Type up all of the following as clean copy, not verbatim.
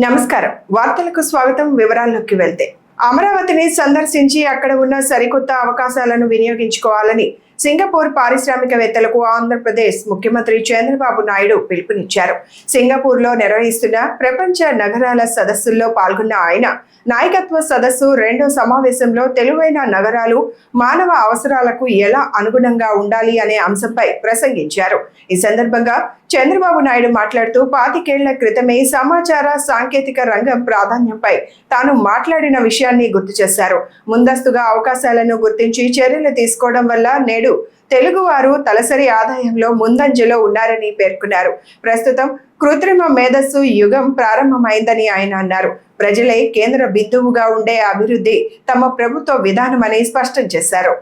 నమస్కారం. వార్తలకు స్వాగతం. వివరాల్లోకి వెళ్తే అమరావతిని సందర్శించి అక్కడ ఉన్న సరికొత్త అవకాశాలను వినియోగించుకోవాలని సింగపూర్ పారిశ్రామికవేత్తలకు ఆంధ్రప్రదేశ్ ముఖ్యమంత్రి చంద్రబాబు నాయుడు పిలుపునిచ్చారు. సింగపూర్లో నిర్వహిస్తున్న ప్రపంచ నగరాల సదస్సుల్లో పాల్గొన్న ఆయన నాయకత్వ సదస్సు రెండో సమావేశంలో తెలివైన నగరాలు మానవ అవసరాలకు ఎలా అనుగుణంగా ఉండాలి అనే అంశంపై ప్రసంగించారు. ఈ సందర్భంగా చంద్రబాబు నాయుడు మాట్లాడుతూ 25 ఏళ్ల క్రితమే సమాచార సాంకేతిక రంగం ప్రాధాన్యంపై తాను మాట్లాడిన విషయాన్ని గుర్తు చేశారు. ముందస్తుగా అవకాశాలను గుర్తించి చర్యలు తీసుకోవడం వల్ల నేడు తెలుగువారు తలసరి ఆదాయంలో ముందంజలో ఉన్నారని పేర్కొన్నారు. ప్రస్తుతం కృత్రిమ మేధస్సు యుగం ప్రారంభమైందని ఆయన అన్నారు. ప్రజలే కేంద్ర బిందువుగా ఉండే అభివృద్ధి తమ ప్రభుత్వ విధానమని స్పష్టం చేశారు.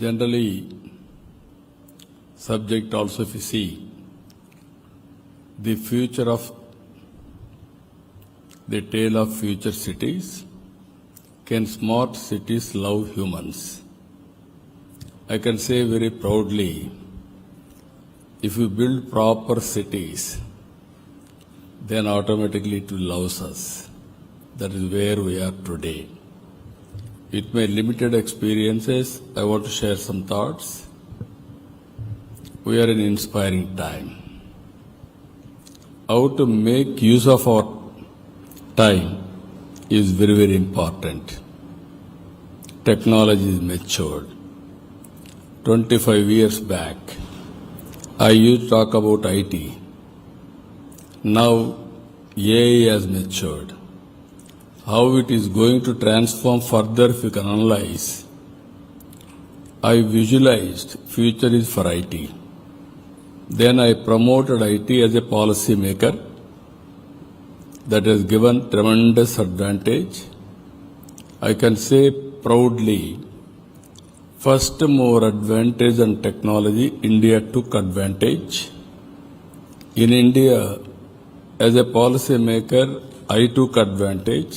Generally, subject also if you see the future of the tale of future cities, can smart cities love humans? I can say very proudly, if you build proper cities, then automatically it will love us. That is where we are today. With my limited experiences, I want to share some thoughts. We are in inspiring time. How to make use of our time is very, very important. Technology is matured. 25 years back, I used to talk about IT. Now, AI has matured. How it is going to transform further if you can analyze. I visualized future is for IT. Then I promoted IT as a policy maker. That has given tremendous advantage. I can say proudly, first mover advantage on technology, India took advantage. In India, as a policy maker, I took advantage.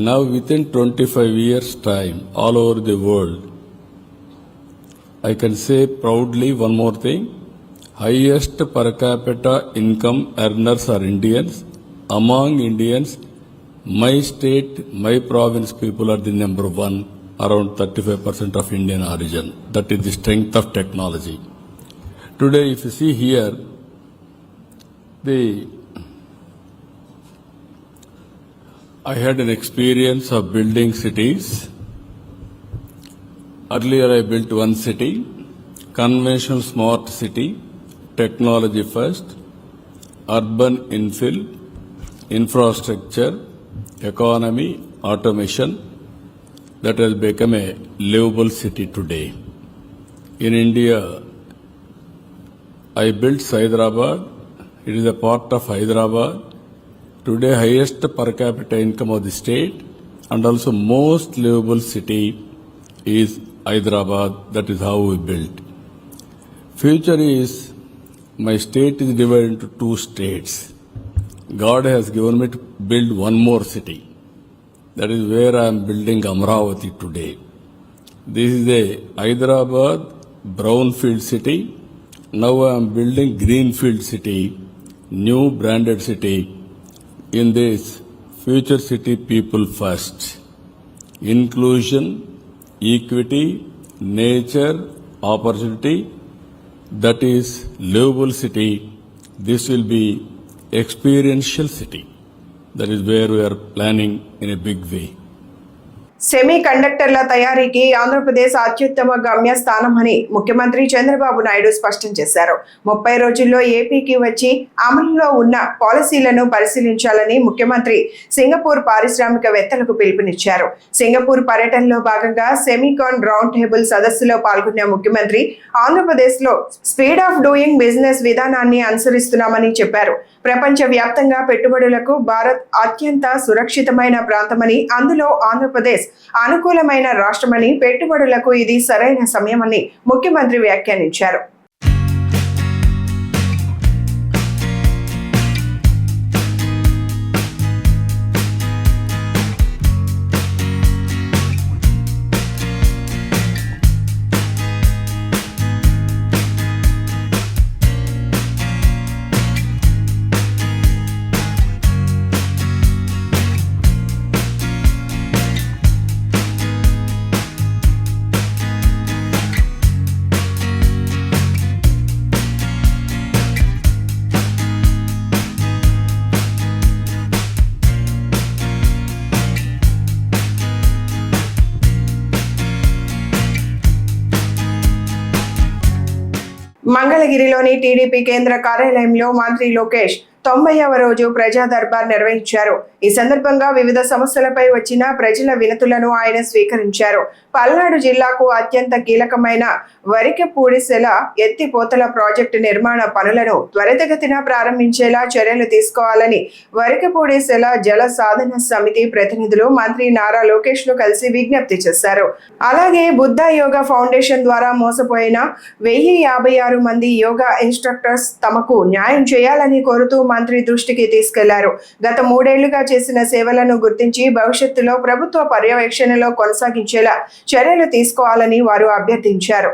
Now within 25 years' time, all over the world, I can say proudly one more thing, highest per capita income earners are Indians. Among Indians, my state, my province people are the number one, around 35% of Indian origin. That is the strength of technology. Today, if you see here, I had an experience of building cities. Earlier I built one city, conventional smart city, technology first, urban infill, infrastructure, economy, automation, that has become a livable city today. In India, I built Hyderabad. It is a part of Hyderabad. Today, highest per capita income of the state and also most livable city is Hyderabad. That is how we built. Future is, my state is divided into 2 states. God has given me to build one more city. That is where I am building Amravati today. This is a Hyderabad brownfield city. Now I am building greenfield city, new branded city. In this, future city people first. Inclusion, equity, nature, opportunity, that is livable city. This will be experiential city. That is where we are planning in a big way. Semi కండక్టర్ల తయారీకి ఆంధ్రప్రదేశ్ అత్యుత్తమ గమ్యస్థానమని ముఖ్యమంత్రి చంద్రబాబు నాయుడు స్పష్టం చేశారు. 30 రోజుల్లో ఏపీకి వచ్చి అమలులో ఉన్న పాలసీలను పరిశీలించాలని ముఖ్యమంత్రి సింగపూర్ పారిశ్రామికవేత్తలకు పిలుపునిచ్చారు. సింగపూర్ పర్యటనలో భాగంగా సెమీకాన్ రౌండ్ టేబుల్ సదస్సులో పాల్గొన్న ముఖ్యమంత్రి ఆంధ్రప్రదేశ్లో స్పీడ్ ఆఫ్ డూయింగ్ బిజినెస్ విధానాన్ని అనుసరిస్తున్నామని చెప్పారు. ప్రపంచ వ్యాప్తంగా పెట్టుబడులకు భారత్ అత్యంత సురక్షితమైన ప్రాంతమని, అందులో ఆంధ్రప్రదేశ్ అనుకూలమైన రాష్ట్రమని, పెట్టుబడులకు ఇది సరైన సమయమని ముఖ్యమంత్రి వ్యాఖ్యానించారు. మంగళగిరిలోని టీడీపీ కేంద్ర కార్యాలయంలో మంత్రి లోకేష్ 90వ రోజు ప్రజా దర్బార్ నిర్వహించారు. ఈ సందర్భంగా వివిధ సమస్యలపై వచ్చిన ప్రజల వినతులను ఆయన స్వీకరించారు. పల్నాడు జిల్లాకు అత్యంత కీలకమైన వరికెపూడిసెల ఎత్తిపోతల ప్రాజెక్టు నిర్మాణ పనులను త్వరితగతిన ప్రారంభించేలా చర్యలు తీసుకోవాలని వరికెపూడిసెల జల సాధన సమితి ప్రతినిధులు మంత్రి నారా లోకేష్ ను కలిసి విజ్ఞప్తి చేశారు. అలాగే బుద్ధ యోగా ఫౌండేషన్ ద్వారా మోసపోయిన 1056 మంది యోగా ఇన్స్ట్రక్టర్స్ తమకు న్యాయం చేయాలని కోరుతూ మంత్రి దృష్టికి తీసుకెళ్లారు. గత 3 ఏళ్లుగా చేసిన సేవలను గుర్తించి భవిష్యత్తులో ప్రభుత్వ పర్యవేక్షణలో కొనసాగించేలా చర్యలు తీసుకోవాలని వారు అభ్యర్థించారు.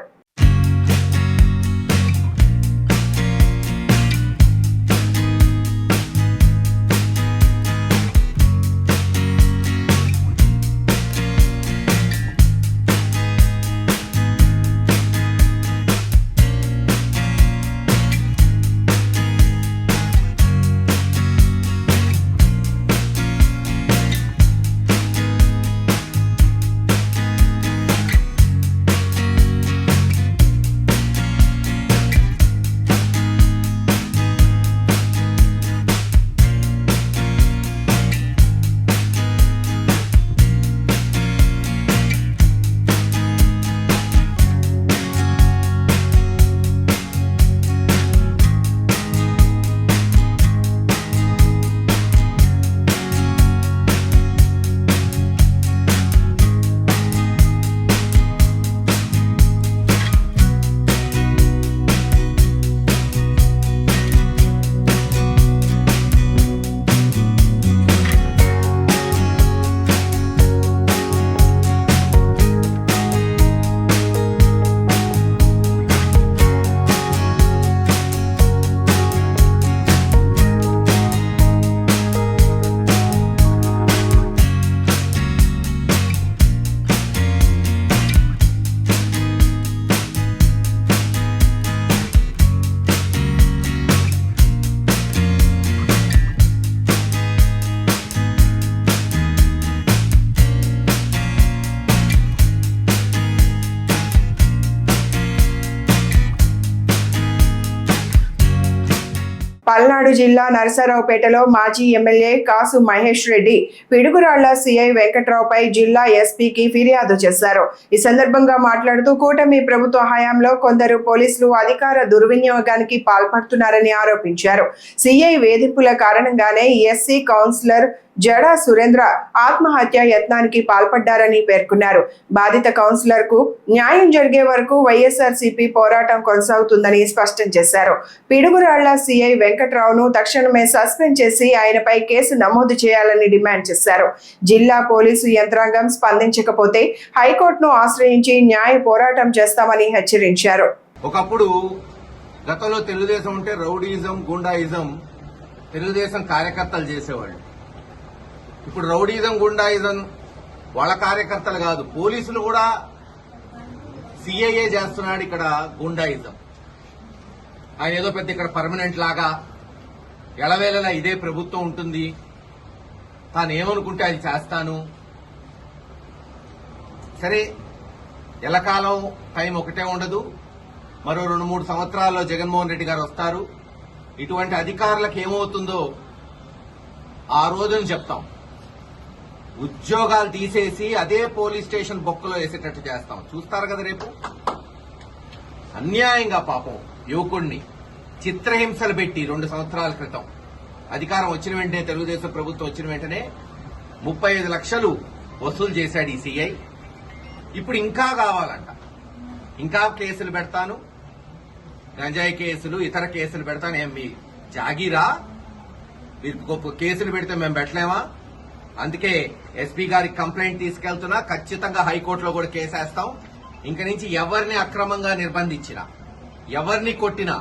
పల్నాడు జిల్లా నరసరావుపేటలో మాజీ ఎమ్మెల్యే కాసు మహేష్ రెడ్డి పిడుగురాళ్ల సిఐ వెంకట్రావుపై జిల్లా ఎస్పీకి ఫిర్యాదు చేశారు. ఈ సందర్భంగా మాట్లాడుతూ కూటమి ప్రభుత్వ హయాంలో కొందరు పోలీసులు అధికార దుర్వినియోగానికి పాల్పడుతున్నారని ఆరోపించారు. సిఐ వేధింపుల కారణంగానే ఎస్సీ కౌన్సిలర్ జడా సురేంద్ర ఆత్మహత్య యత్నానికి పాల్పడ్డారని పేర్కొన్నారు. బాధిత కౌన్సిలర్ కు న్యాయం జరిగే వరకు వైఎస్ఆర్సీపీ పోరాటం కొనసాగుతుందని స్పష్టం చేశారు. పిడుగురాళ్ల సిఐ వెంకట్రావును తక్షణమే సస్పెండ్ చేసి ఆయనపై కేసు నమోదు చేయాలని డిమాండ్ చేశారు. జిల్లా పోలీసు యంత్రాంగం స్పందించకపోతే హైకోర్టును ఆశ్రయించి న్యాయ పోరాటం చేస్తామని హెచ్చరించారు. ఒకప్పుడు గతంలో తెలుగుదేశం ఉంటే రౌడీయిజం, గుండాయిజం తెలుగుదేశం కార్యకర్తలు చేసేవాళ్ళు. ఇప్పుడు రౌడీయిజం, గుండాయిజం వాళ్ళ కార్యకర్తలు కాదు, పోలీసులు కూడా సిఐఏ చేస్తున్నాడు ఇక్కడ గుండాయిజం. ఆయన ఏదో పెద్ద ఇక్కడ పర్మనెంట్ లాగా ఎలవేళలా ఇదే ప్రభుత్వం ఉంటుంది, తాను ఏమనుకుంటే అది చేస్తాను. సరే, ఎల్లకాలం టైం ఒకటే ఉండదు. మరో 2-3 సంవత్సరాల్లో జగన్మోహన్ రెడ్డి గారు వస్తారు. ఇటువంటి అధికారులకు ఏమవుతుందో ఆ రోజున చెప్తాం. ఉద్యోగాలు తీసేసి అదే పోలీస్ స్టేషన్ బొక్కలో వేసేటట్టు చేస్తాం. చూస్తారు కదా రేపు. అన్యాయంగా పాపం యువకుడిని చిత్రహింసలు పెట్టి 2 సంవత్సరాల క్రితం అధికారం వచ్చిన వెంటనే, తెలుగుదేశం ప్రభుత్వం వచ్చిన వెంటనే 35 లక్షలు వసూలు చేశాడు ఈ సిఐ. ఇప్పుడు ఇంకా కావాలంట, ఇంకా కేసులు పెడతాను, గంజాయి కేసులు, ఇతర కేసులు పెడతాను. ఏం మీ జాగీరా? మీరు గొప్ప కేసులు పెడితే మేము పెట్టలేమా? అందుకే ఎస్పీ గారికి కంప్లైంట్ తీసుకెళ్తున్నా. ఖచ్చితంగా హైకోర్టులో కూడా కేసేస్తాం. ఇంక నుంచి ఎవరిని అక్రమంగా నిర్బంధించినా, ఎవరిని కొట్టినా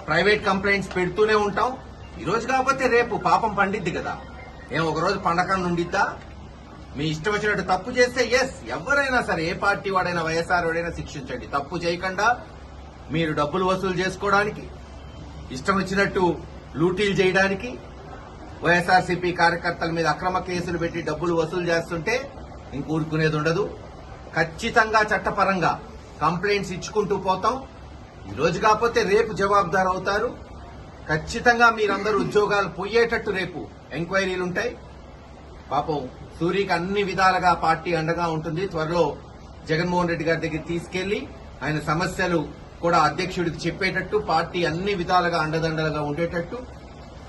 ప్రైవేట్ కంప్లైంట్స్ పెడుతూనే ఉంటాం. ఈ రోజు కాకపోతే రేపు పాపం పండిద్ది కదా. ఒకరోజు పండగ నుండిద్దా? మీ ఇష్టం వచ్చినట్టు తప్పు చేస్తే ఎవరైనా సరే, ఏ పార్టీ వాడైనా, వైఎస్ఆర్ వాడైనా శిక్షించండి. తప్పు చేయకుండా మీరు డబ్బులు వసూలు చేసుకోవడానికి, ఇష్టం వచ్చినట్టు లూటీలు చేయడానికి, వైఎస్ఆర్సీపీ కార్యకర్తల మీద అక్రమ కేసులు పెట్టి డబ్బులు వసూలు చేస్తుంటే ఇంకూరుకునేది ఉండదు. ఖచ్చితంగా చట్టపరంగా కంప్లైంట్స్ ఇచ్చుకుంటూ పోతాం. ఈ రోజు కాకపోతే రేపు జవాబుదారు అవుతారు. ఖచ్చితంగా మీరందరూ ఉద్యోగాలు పోయేటట్టు రేపు ఎంక్వైరీలు ఉంటాయి. పాపం సూరికి అన్ని విధాలుగా పార్టీ అండగా ఉంటుంది. త్వరలో జగన్మోహన్ రెడ్డి గారి దగ్గర తీసుకెళ్లి ఆయన సమస్యలు కూడా అధ్యక్షుడికి చెప్పేటట్టు పార్టీ అన్ని విధాలుగా అండదండలుగా ఉండేటట్టు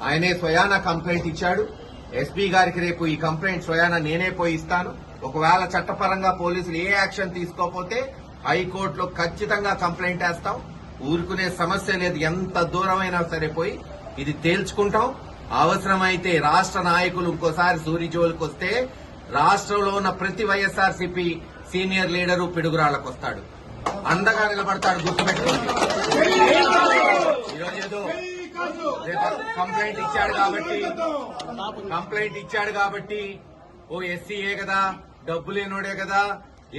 ఆయనే స్వయాన కంప్లైంట్ ఇచ్చాడు. ఎస్పీ గారికి రేపు ఈ కంప్లైంట్ స్వయాన నేనే పోయి ఇస్తాను. ఒకవేళ చట్టపరంగా పోలీసులు ఏ యాక్షన్ తీసుకోకపోతే హైకోర్టులో ఖచ్చితంగా కంప్లైంట్ వేస్తాం. ఊరుకునే సమస్య లేదు. ఎంత దూరమైనా సరే పోయి ఇది తేల్చుకుంటాం. అవసరమైతే రాష్ట్ర నాయకులు ఇంకోసారి సూరి జోలికి వస్తే రాష్ట్రంలో ఉన్న ప్రతి వైఎస్ఆర్సీపీ సీనియర్ లీడరు పిడుగురాళ్లకు వస్తాడు, అండగా నిలబడతాడు. గుర్తుపెట్టుకోండి. ఈరోజు ఏదో రేపు కంప్లైంట్ ఇచ్చాడు కాబట్టి ఓ ఎస్సీయే కదా, డబ్బు లేనోడే కదా,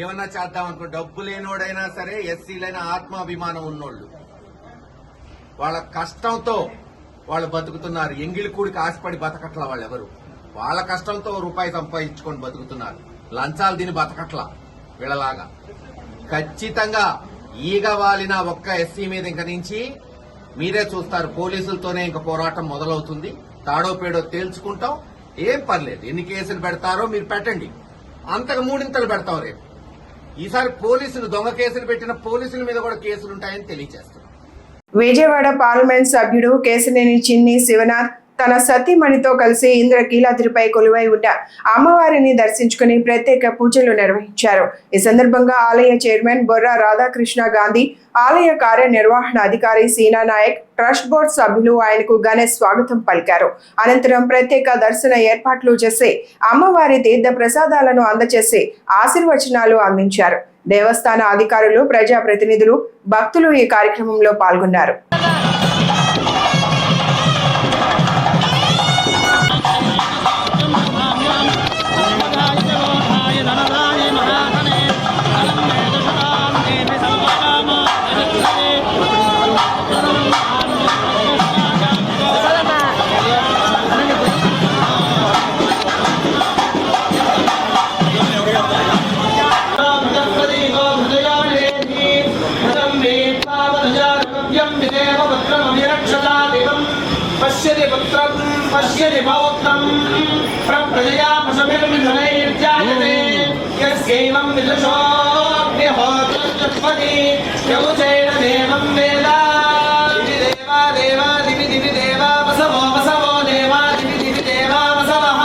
ఏమన్నా చేద్దాం అనుకో. డబ్బు లేనోడైనా సరే ఎస్సీలైన ఆత్మాభిమానం ఉన్నోళ్లు వాళ్ళ కష్టంతో వాళ్ళు బతుకుతున్నారు. ఎంగిలి కూడికి ఆశపడి బతకట్ల వాళ్ళెవరు. వాళ్ళ కష్టంతో రూపాయి సంపాదించుకొని బతుకుతున్నారు. లంచాలు తిని బతకట్ల వీళ్ళలాగా. ఖచ్చితంగా ఈగ వాలిన ఒక్క ఎస్సీ మీద ఇంక నుంచి మీరే చూస్తారు. పోలీసులతోనే ఇంక పోరాటం మొదలవుతుంది. తాడో పేడో తేల్చుకుంటాం. ఏం పర్లేదు, ఎన్ని కేసులు పెడతారో మీరు పెట్టండి, అంతకు మూడింతలు పెడతాం. రేపు ఈసారి పోలీసులు దొంగ కేసులు పెట్టిన పోలీసుల మీద కూడా కేసులుంటాయని తెలియజేస్తున్నాం. విజయవాడ పార్లమెంట్ సభ్యుడు కేశినేని చిన్ని శివనాథ్ తన సతీమణితో కలిసి ఇంద్రకీలాద్రిపై కొలువై ఉన్న అమ్మవారిని దర్శించుకుని ప్రత్యేక పూజలు నిర్వహించారు. ఈ సందర్భంగా ఆలయ చైర్మన్ బొర్రా రాధాకృష్ణ గాంధీ, ఆలయ కార్యనిర్వహణ అధికారి సీనా నాయక్, ట్రస్ట్ బోర్డు సభ్యులు ఆయనకు ఘన స్వాగతం పలికారు. అనంతరం ప్రత్యేక దర్శన ఏర్పాట్లు చేసి అమ్మవారి తీర్థ ప్రసాదాలను అందజేసి ఆశీర్వచనాలు అందించారు. దేవస్థాన అధికారులు, ప్రజాప్రతినిధులు, భక్తులు ఈ కార్యక్రమంలో పాల్గొన్నారు. पश्यति पौत्रं प्रजया पशुभिर्मिथुनैर्जायते यस्यैवं विदुषोऽग्निहोत्रं यमुचैन देवं वेद देवा देवा दिवि दिवि देवा वसवो वसवो देवा दिवि दिवि देवा वसवः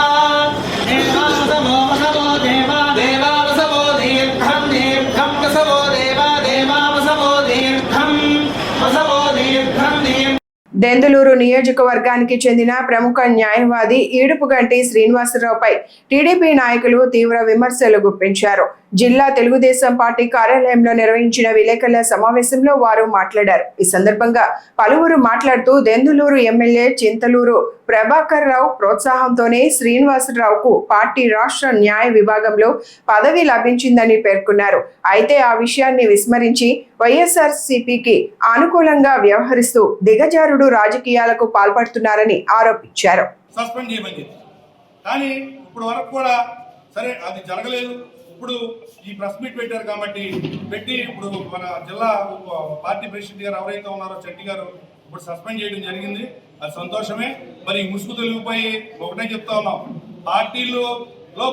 देवा वसवो वसवो देवा देवा वसवो दीर्घं दीर्घं वसवो देवा देवा वसवो दीर्घं वसवो दीर्घं दीर्घं. దెందులూరు నియోజకవర్గానికి చెందిన ప్రముఖ న్యాయవాది ఈడుపుగంటి శ్రీనివాసరావుపై టీడీపీ నాయకులు తీవ్ర విమర్శలు గుప్పించారు. జిల్లా తెలుగుదేశం పార్టీ కార్యాలయంలో నిర్వహించిన విలేకరుల సమావేశంలో వారు మాట్లాడారు. ఈ సందర్భంగా పలువురు మాట్లాడుతూ దెందులూరు ఎమ్మెల్యే చింతలూరు ప్రభాకర్ రావు ప్రోత్సాహంతోనే శ్రీనివాసరావుకు పార్టీ రాష్ట్ర న్యాయ విభాగంలో పదవి లభించిందని పేర్కొన్నారు. అయితే ఆ విషయాన్ని విస్మరించి వైఎస్ఆర్సీపీకి అనుకూలంగా వ్యవహరిస్తూ దిగజారుడు రాజకీయాలకు పాల్పడుతున్నారని ఆరోపించారు. సస్పెండ్ చేయమని కానీ ఇప్పుడు వరకు కూడా సరే అది జరగలేదు. ఇప్పుడు ఈ ప్రెస్ మీట్ పెట్టారు కాబట్టి పెట్టి ఇప్పుడు మన జిల్లా పార్టీ ప్రెసిడెంట్ గారు ఎవరైతే ఉన్నారో చెట్టి గారు ఇప్పుడు సస్పెండ్ చేయడం జరిగింది. అది సంతోషమే. మరి ముసుగు తెలుగుపోయి ఒకటే చెప్తా ఉన్నాం, పార్టీలో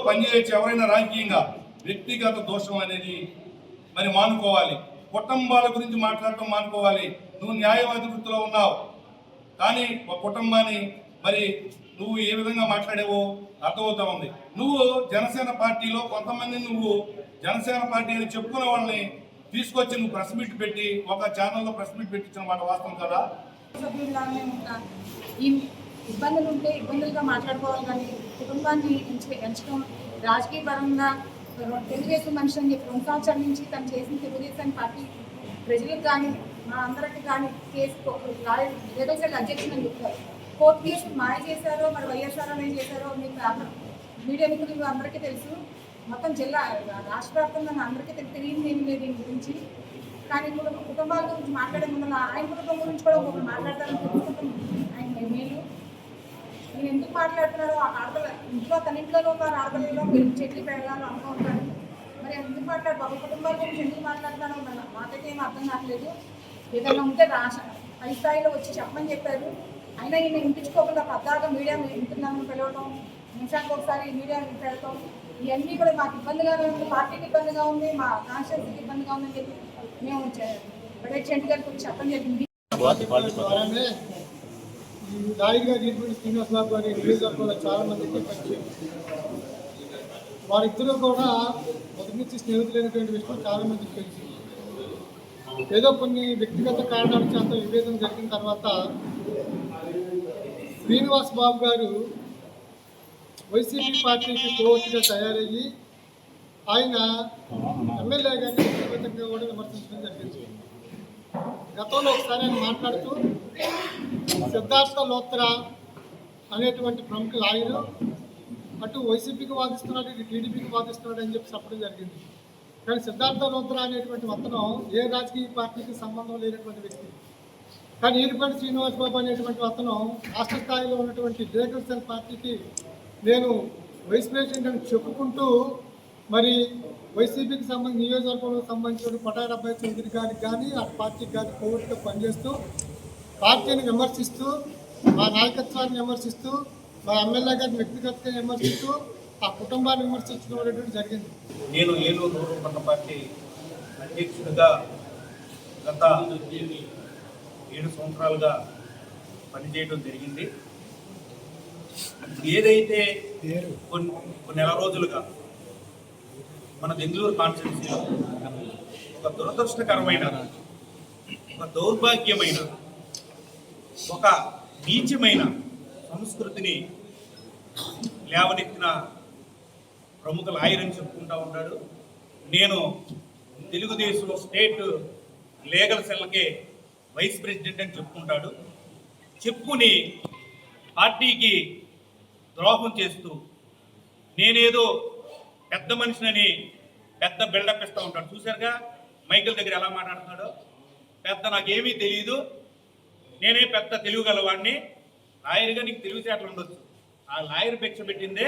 పనిచేయచ్చు ఎవరైనా రాజకీయంగా వ్యక్తిగత దోషం అనేది మరి మానుకోవాలి. కుటుంబాల గురించి మాట్లాడటం మానుకోవాలి. నువ్వు న్యాయవాది వృత్తిలో ఉన్నావు కానీ ఒక కుటుంబాన్ని మరి నువ్వు ఏ విధంగా మాట్లాడావో అర్థమవుతా ఉంది. నువ్వు జనసేన పార్టీలో కొంతమంది నువ్వు జనసేన పార్టీ అని చెప్పుకునే వాళ్ళని తీసుకొచ్చి నువ్వు ప్రెస్ మీట్ పెట్టి ఒక ఛానల్లో ప్రెస్ మీట్ పెట్టించిన మాట వాస్తవం కదా. ఈ ఇబ్బందులు ఉంటే ఇబ్బందులుగా మాట్లాడుకోవాలి కానీ కుటుంబాన్ని ఎంచడం రాజకీయ పరంగా తెలుగుదేశం మనిషి అని చెప్పి 2 సంవత్సరాల నుంచి తను చేసిన తెలుగుదేశం పార్టీ ప్రజలకు కానీ మా అందరికి కానీ కేసు ఏదో అధ్యక్షులు అని చెప్తారు. కోర్టు కేసు మాయ చేశారో మరి వైఎస్ఆర్ ఏం చేశారో మీకు మీడియా మిత్రులు అందరికీ తెలుసు. మొత్తం జిల్లా రాష్ట్ర వ్యాప్తంగా అందరికీ తెలియదు ఏమి లేదు దీని గురించి. కానీ ఇప్పుడు కుటుంబాల గురించి మాట్లాడే ముందు ఆయన కుటుంబం గురించి కూడా ఒకరు మాట్లాడతారని తెలుసుకుంటాం. ఆయన మేలు నేను ఎందుకు మాట్లాడుతున్నారో ఆ ఆడపిల్ల ఇంట్లో తన ఇంట్లోనే ఉన్న ఆడపిల్లలో చెట్లు పెరగాలని అనుకుంటారు. మరి ఎందుకు మాట్లాడు బాబు కుటుంబాల గురించి ఎందుకు మాట్లాడుతున్నారో మాకైతే ఏం అర్థం కావట్లేదు. ఏదైనా ఉంటే పై స్థాయిలో వచ్చి చెప్పమని చెప్పారు. అయినా ఈయన ఇంటించుకోకుండా పద్దాగా మీడియా వింటున్నామని పిలవటం, నిమిషానికి ఒకసారి మీడియా పెడతాం, ఇవన్నీ కూడా మాకు ఇబ్బందిగానే ఉంది, పార్టీకి ఇబ్బందిగా ఉంది, మా కాన్స్టిట్యూన్సీకి ఇబ్బందిగా ఉందని చెప్పి మేము ప్రొడక్ట్ గారికి వచ్చి చెప్పని చెప్పింది. ఈ నాయుడుగా జీడిపల్లి శ్రీనివాస్ బాబు గారి నియోజకవర్గంలో చాలా మందికి పరిచయం. వారిద్దరూ కూడా మొదటి నుంచి స్నేహితులైనటువంటి విషయం చాలా మందికి తెలుసు. ఏదో కొన్ని వ్యక్తిగత కారణాల చేత విభేదం జరిగిన తర్వాత శ్రీనివాస్ బాబు గారు వైసీపీ పార్టీకి కోవచ్చుగా తయారయ్యి ఆయన ఎమ్మెల్యే గారిని వ్యక్తిగతంగా కూడా విమర్శించడం జరిగింది. గతంలో ఒకసారి ఆయన మాట్లాడుతూ సిద్ధార్థ లోత్రా అనేటువంటి ప్రముఖ లాయరు అటు వైసీపీకి వాదిస్తున్నాడు, ఇటు టీడీపీకి వాదిస్తున్నాడు అని చెప్పి చెప్పడం జరిగింది. కానీ సిద్ధార్థ లోత్రా అనేటువంటి అతను ఏ రాజకీయ పార్టీకి సంబంధం లేనటువంటి వ్యక్తి. కానీ ఈరుపల్లి శ్రీనివాస్ బాబు అనేటువంటి అతను రాష్ట్ర స్థాయిలో ఉన్నటువంటి లీగల్ సెల్ పార్టీకి నేను వైస్ ప్రెసిడెంట్ అని చెప్పుకుంటూ మరి వైసీపీకి సంబంధించి నియోజకవర్గంలో సంబంధించిన కొటారి అబ్బాయి చౌదరి గారికి కానీ ఆ పార్టీకి కానీ కోవిడ్గా పనిచేస్తూ పార్టీని విమర్శిస్తూ మా నాయకత్వాన్ని విమర్శిస్తూ మా ఎమ్మెల్యే గారిని వ్యక్తిగతంగా విమర్శిస్తూ ఆ కుటుంబాన్ని విమర్శించడం అనేటువంటి జరిగింది. నేను ఏలూరు రూరల్ పార్టీ అధ్యక్షుడిగా గత 7 సంవత్సరాలుగా పనిచేయడం జరిగింది. ఏదైతే కొన్ని నెల రోజులుగా మన బెంగళూరు కాన్స్టిట్యూన్సీలో ఒక దురదృష్టకరమైన, ఒక దౌర్భాగ్యమైన, ఒక నీచమైన సంస్కృతిని లేవనెత్తిన ప్రముఖ లాయర్ అని చెప్పుకుంటూ ఉంటాడు. నేను తెలుగుదేశం స్టేట్ లీగల్ సెల్కే వైస్ ప్రెసిడెంట్ అని చెప్పుకుంటాడు. చెప్పుకుని పార్టీకి ద్రోహం చేస్తూ నేనేదో పెద్ద మనిషినని పెద్ద బిల్డప్ ఇస్తూ ఉంటాడు. చూశారుగా మైకిల్ దగ్గర ఎలా మాట్లాడుతున్నాడో, పెద్ద నాకేమీ తెలియదు, నేనే పెద్ద తెలుగు గలవాడిని. లాయర్గా నీకు తెలివితేటలు ఉండొచ్చు, ఆ లాయర్ భిక్ష పెట్టిందే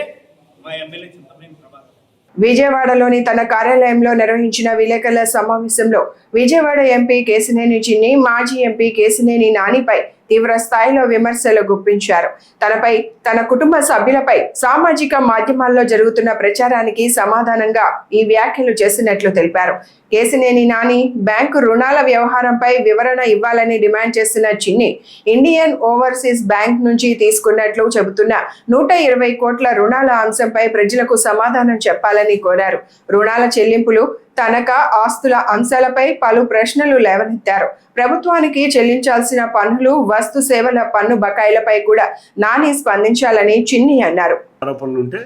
మా ఎమ్మెల్యే చింతమనేని ప్రభాకర్. విజయవాడలోని తన కార్యాలయంలో నిర్వహించిన విలేకరుల సమావేశంలో విజయవాడ ఎంపీ కేశినేని చిన్ని, మాజీ ఎంపీ కేశినేని నానిపై తీవ్ర స్థాయిలో విమర్శలు గుప్పించారు. తనపై, తన కుటుంబ సభ్యులపై సామాజిక మాధ్యమాల్లో జరుగుతున్న ప్రచారానికి సమాధానంగా ఈ వ్యాఖ్యలు చేసినట్లు తెలిపారు. కేశినేని నాని బ్యాంకు రుణాల వ్యవహారంపై వివరణ ఇవ్వాలని డిమాండ్ చేసిన చిన్ని, ఇండియన్ ఓవర్సీస్ బ్యాంక్ నుంచి తీసుకున్నట్లు చెబుతున్న 120 కోట్ల రుణాల అంశంపై ప్రజలకు సమాధానం చెప్పాలని కోరారు. రుణాల చెల్లింపులు, తనఖా ఆస్తుల అంశాలపై పలు ప్రశ్నలు లేవనెత్తారు. ప్రభుత్వానికి చెల్లించాల్సిన పన్నులు, వస్తు సేవల పన్ను బకాయిలపై కూడా నాని స్పందించాలని చిన్ని అన్నారు. ఆరోపణలు ఉంటే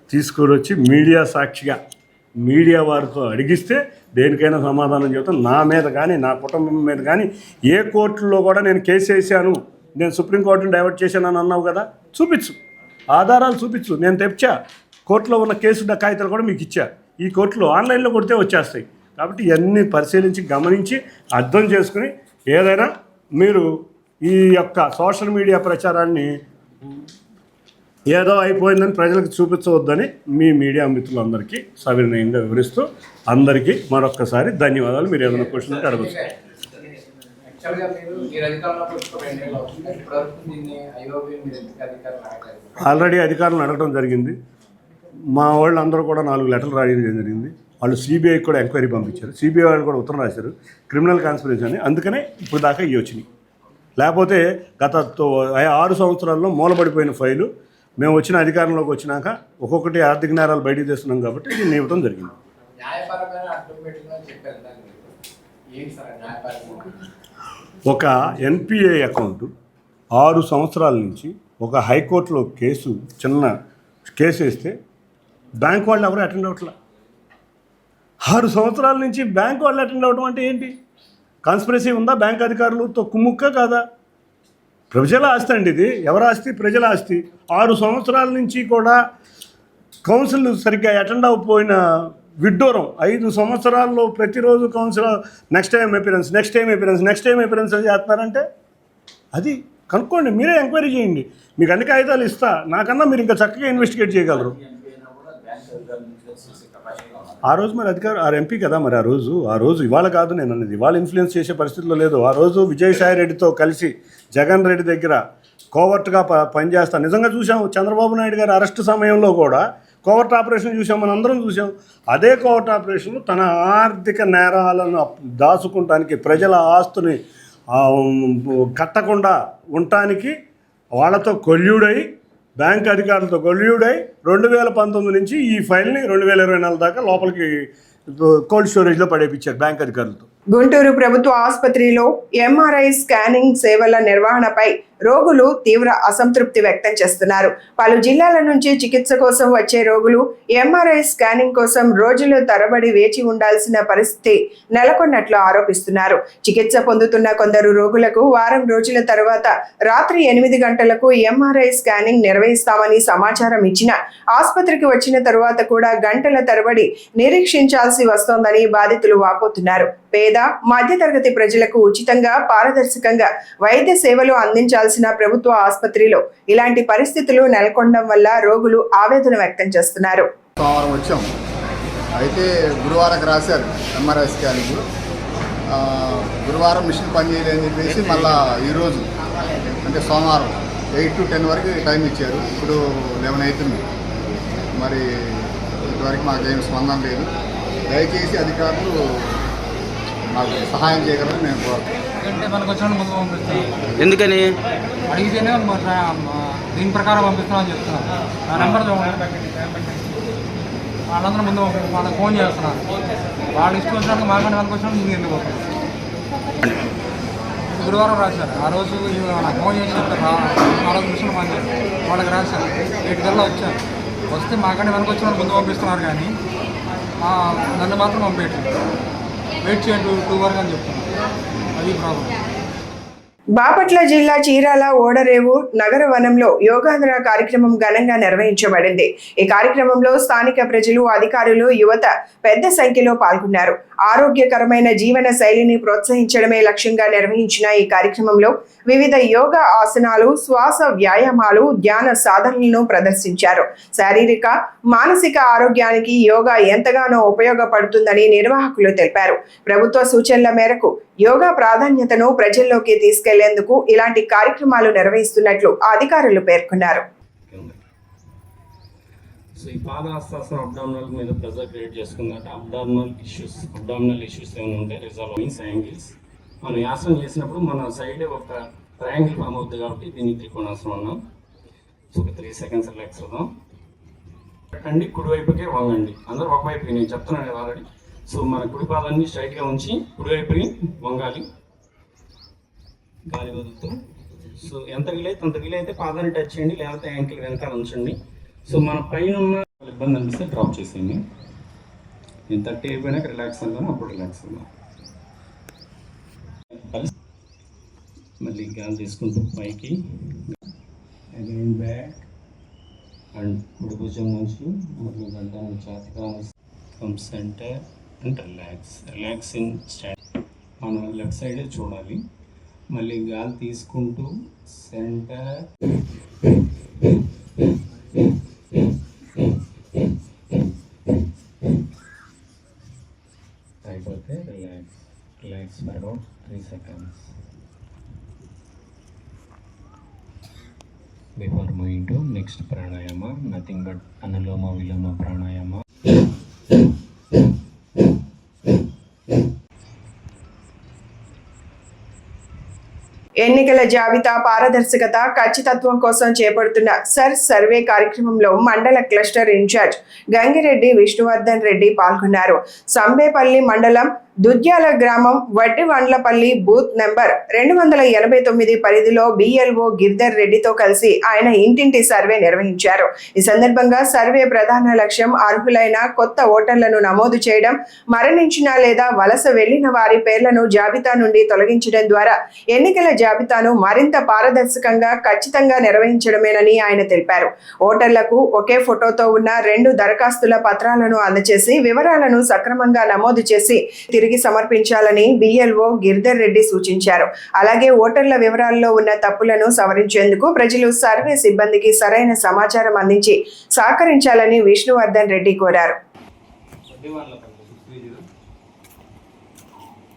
తీసుకొని వచ్చి మీడియా సాక్షిగా మీడియా వారితో అడిగిస్తే దేనికైనా సమాధానం చెబుతాను. నా మీద కానీ, నా కుటుంబం మీద కానీ ఏ కోర్టులో కూడా నేను కేసు వేసాను, నేను సుప్రీంకోర్టుని డైవర్ట్ చేశాను అని అన్నావు కదా, చూపించు, ఆధారాలు చూపించు. నేను తెచ్చా, కోర్టులో ఉన్న కేసు కాగితాలు కూడా మీకు ఇచ్చా. ఈ కోర్టులో ఆన్లైన్లో కొడితే వచ్చేస్తాయి. కాబట్టి ఇవన్నీ పరిశీలించి, గమనించి, అర్థం చేసుకుని ఏదైనా మీరు ఈ యొక్క సోషల్ మీడియా ప్రచారాన్ని ఏదో అయిపోయిందని ప్రజలకు చూపించవద్దని మీ మీడియా మిత్రులందరికీ సవినయంగా వివరిస్తూ అందరికీ మరొక్కసారి ధన్యవాదాలు. మీరు ఏదైనా క్వశ్చన్ ఉంటే అడగచ్చు. ఆల్రెడీ అధికారులను అడగడం జరిగింది. మా వాళ్ళు అందరూ కూడా 4 లెటర్లు రాయడం జరిగింది. వాళ్ళు సిబిఐకి కూడా ఎంక్వైరీ పంపించారు. సిబిఐ వాళ్ళు కూడా ఉత్తరం రాశారు, క్రిమినల్ కాన్స్పిరసీ అని. అందుకనే ఇప్పుడు దాకా ఇవి వచ్చినాయి. లేకపోతే గత 6 సంవత్సరాల్లో మూలబడిపోయిన ఫైలు మేము వచ్చిన అధికారంలోకి వచ్చినాక ఒక్కొక్కటి ఆర్థిక నేరాలు బయటికి తెస్తున్నాం కాబట్టి దీన్ని ఇవ్వడం జరిగింది. ఒక ఎన్పిఏ అకౌంట్ 6 సంవత్సరాల నుంచి ఒక హైకోర్టులో చిన్న కేసు వేస్తే బ్యాంక్ వాళ్ళు ఎవరు అటెండ్ అవ్వట్లా. 6 సంవత్సరాల నుంచి బ్యాంక్ వాళ్ళు అటెండ్ అవ్వడం అంటే ఏంటి? కాన్స్పిరసీ ఉందా? బ్యాంక్ అధికారులతో కుమ్ముక్క కాదా? ప్రజల ఆస్తి అండి ఇది. ఎవరి ఆస్తి? ప్రజల ఆస్తి. 6 సంవత్సరాల నుంచి కూడా కౌన్సిల్ సరిగ్గా అటెండ్ అవ్వకపోయిన విడ్డూరం. 5 సంవత్సరాల్లో ప్రతిరోజు కౌన్సిల్ నెక్స్ట్ టైం అపిరెన్స్ అని చేస్తున్నారంటే అది కనుక్కోండి, మీరే ఎంక్వైరీ చేయండి. మీకు అన్ని కాగితాలు ఇస్తా, నాకన్నా మీరు ఇంకా చక్కగా ఇన్వెస్టిగేట్ చేయగలరు. ఆ రోజు మరి అధికారు ఎంపీ కదా మరి ఆ రోజు ఇవాళ కాదు నేను అన్నది, ఇవాళ ఇన్ఫ్లుయెన్స్ చేసే పరిస్థితిలో లేదు. ఆ రోజు విజయసాయి రెడ్డితో కలిసి జగన్ రెడ్డి దగ్గర కోవర్ట్గా పనిచేస్తాను. నిజంగా చూసాము చంద్రబాబు నాయుడు గారి అరెస్ట్ సమయంలో కూడా కోవర్ట్ ఆపరేషన్ చూసాం, మనం అందరం చూసాం. అదే కోవర్ట్ ఆపరేషన్ తన ఆర్థిక నేరాలను దాచుకుంటానికి, ప్రజల ఆస్తుని కట్టకుండా ఉండటానికి వాళ్ళతో కొల్యూడై, బ్యాంక్ అధికారులతో కొల్యూడై 2019 నుంచి ఈ ఫైల్ని 2024 దాకా లోపలికి కోల్డ్ స్టోరేజ్లో పడేపించారు బ్యాంక్ అధికారులతో. గుంటూరు ప్రభుత్వ ఆసుపత్రిలో ఎంఆర్ఐ స్కానింగ్ సేవల నిర్వహణపై రోగులు తీవ్ర అసంతృప్తి వ్యక్తం చేస్తున్నారు. పలు జిల్లాల నుంచి చికిత్స కోసం వచ్చే రోగులు ఎంఆర్ఐ స్కానింగ్ కోసం రోజుల తరబడి వేచి ఉండాల్సిన పరిస్థితి నెలకొన్నట్లు ఆరోపిస్తున్నారు. చికిత్స పొందుతున్న కొందరు రోగులకు వారం రోజుల తర్వాత రాత్రి 8 గంటలకు ఎంఆర్ఐ స్కానింగ్ నిర్వహిస్తామని సమాచారం ఇచ్చినా ఆసుపత్రికి వచ్చిన తరువాత కూడా గంటల తరబడి నిరీక్షించాల్సి వస్తోందని బాధితులు వాపోతున్నారు. పేద మధ్యతరగతి ప్రజలకు ఉచితంగా, పారదర్శకంగా వైద్య సేవలు అందించాల్సిన ప్రభుత్వ ఆసుపత్రిలో ఇలాంటి పరిస్థితులు నెలకొనడం వల్ల రోగులు ఆవేదన వ్యక్తం చేస్తున్నారు. సోమవారం వచ్చాం, అయితే గురువారం రాశారు ఎంఆర్ఐ స్కానింగ్. గురువారం మిషన్ పనిచేయలేదని చెప్పేసి మళ్ళీ ఈరోజు అంటే సోమవారం 8 to 10 వరకు టైం ఇచ్చారు. ఇప్పుడు 11 అవుతుంది. మరి ఇంతవరకు మాకేం స్పందన లేదు. దయచేసి అధికారులు మాకు సహాయం చేయగలరని నేను కోరుతున్నాను. అంటే మనకు వచ్చిన ముందు పంపిస్తాను, ఎందుకని అడిగితేనే దీని ప్రకారం పంపిస్తున్నామని చెప్తున్నాను. ఆ నెంబర్ వాళ్ళందరూ ముందు వాళ్ళకి ఫోన్ చేస్తున్నారు. వాళ్ళు ఇష్టం వచ్చినట్టు మాకంటే మనకు వచ్చినట్టు ముందు ఎందుకు పోతుంది. గురువారం రాశారు, ఆ రోజు నాకు ఫోన్ చేసినప్పుడు ఆ రోజు మిషన్ పని చేశారు. వాళ్ళకి రాశారు, 8 గంటల వచ్చారు. వస్తే మాకంటే మనకు వచ్చినట్టు ముందు పంపిస్తున్నారు, కానీ నన్ను మాత్రం పంపేయట్లేదు. వెయిట్ చేయండి 2 వరకు అని చెప్తున్నారు. అది ప్రాబ్లం. బాపట్ల జిల్లా చీరాల ఓడరేవు నగర వనంలో యోగాంధ్ర కార్యక్రమం ఘనంగా నిర్వహించబడింది. ఈ కార్యక్రమంలో స్థానిక ప్రజలు, అధికారులు, యువత పెద్ద సంఖ్యలో పాల్గొన్నారు. ఆరోగ్యకరమైన జీవన శైలిని ప్రోత్సహించడమే లక్ష్యంగా నిర్వహించిన ఈ కార్యక్రమంలో వివిధ యోగా ఆసనాలు, శ్వాస వ్యాయామాలు, ధ్యాన సాధనలను ప్రదర్శించారు. శారీరక, మానసిక ఆరోగ్యానికి యోగా ఎంతగానో ఉపయోగపడుతుందని నిర్వాహకులు తెలిపారు. ప్రభుత్వ సూచనల మేరకు యోగా ప్రాధాన్యతను ప్రజల్లోకి తీసుకెళ్లేందుకు ఇలాంటి కార్యక్రమాలు నిర్వహిస్తున్నట్లు అధికారులు పేర్కొన్నారు. సో ఈ పాదహస్తాసనం అబ్డామినల్ మీద ప్రెజర్ క్రియేట్ చేసుకుందంటే అబ్డామినల్ ఇష్యూస్ ఏమైనా ఉంటే రిజాల్వ్ మీన్స్ యాంగిల్స్. మనం యాసనం చేసినప్పుడు మన సైడ్ ఒక ట్రయాంగిల్ ఫామ్ అవుతుంది, కాబట్టి దీన్ని త్రికోణాసనం అన్నాం. సో ఒక 3 seconds రిలాక్స్ అవుదాం. పెట్టండి, కుడివైపుకే వంగండి. అందరూ ఒకవైపుకి, నేను చెప్తున్నాను కదా ఆల్రెడీ. సో మన కుడి పాదాన్ని స్ట్రైట్గా ఉంచి కుడివైపుకి వంగాలి, గాలి వదులుతూ. సో ఎంత వీలైతే పాదాన్ని టచ్ చేయండి, లేకపోతే యాంకిల్ వెనకాల ఉంచండి. సో మన పైన ఉన్న ఇబ్బంది అనిపిస్తే డ్రాప్ చేసేయండి. నేను 30 అయిపోయినాక రిలాక్స్ అన్నాను, అప్పుడు రిలాక్స్ అన్నాను. మళ్ళీ గాలి తీసుకుంటూ పైకి, అగైన్ బ్యాక్, అండ్ కుడి భుజం నుంచి మరియు గంట ఛాతీగా from centre and relax in stand. మనం లెఫ్ట్ సైడే చూడాలి. మళ్ళీ గాలి తీసుకుంటూ సెంటర్, అయిపోతే relax for about 3 seconds before moving to next pranayama. Nothing but Anuloma Viloma pranayama. ఎన్నికల జాబితా పారదర్శకత, ఖచ్చితత్వం కోసం చేపడుతున్న సర్వే కార్యక్రమంలో మండల క్లస్టర్ ఇన్ఛార్జ్ గంగిరెడ్డి విష్ణువర్ధన్ రెడ్డి పాల్గొన్నారు. సంబేపల్లి మండలం దుద్యాల గ్రామం వడ్డివండ్లపల్లి బూత్ నెంబర్ 289 పరిధిలో BLO గిర్ధర్ రెడ్డితో కలిసి ఆయన ఇంటింటి సర్వే నిర్వహించారు. ఈ సందర్భంగా సర్వే ప్రధాన లక్ష్యం అర్హులైన కొత్త ఓటర్లను నమోదు చేయడం, మరణించిన లేదా వలస వెళ్లిన వారి పేర్లను జాబితా నుండి తొలగించడం ద్వారా ఎన్నికల జాబితాను మరింత పారదర్శకంగా, ఖచ్చితంగా నిర్వహించడమేనని ఆయన తెలిపారు. ఓటర్లకు ఒకే ఫోటోతో ఉన్న 2 దరఖాస్తుల పత్రాలను అందజేసి వివరాలను సక్రమంగా నమోదు చేసి తిరిగి సమర్పించాలని BLO గిర్ధర్ రెడ్డి సూచించారు. అలాగే ఓటర్ల వివరాల్లో ఉన్న తప్పులను సవరించేందుకు ప్రజలు సర్వే సిబ్బందికి సరైన సమాచారం అందించి సహకరించాలని విష్ణువర్ధన్ రెడ్డి కోరారు. D1లో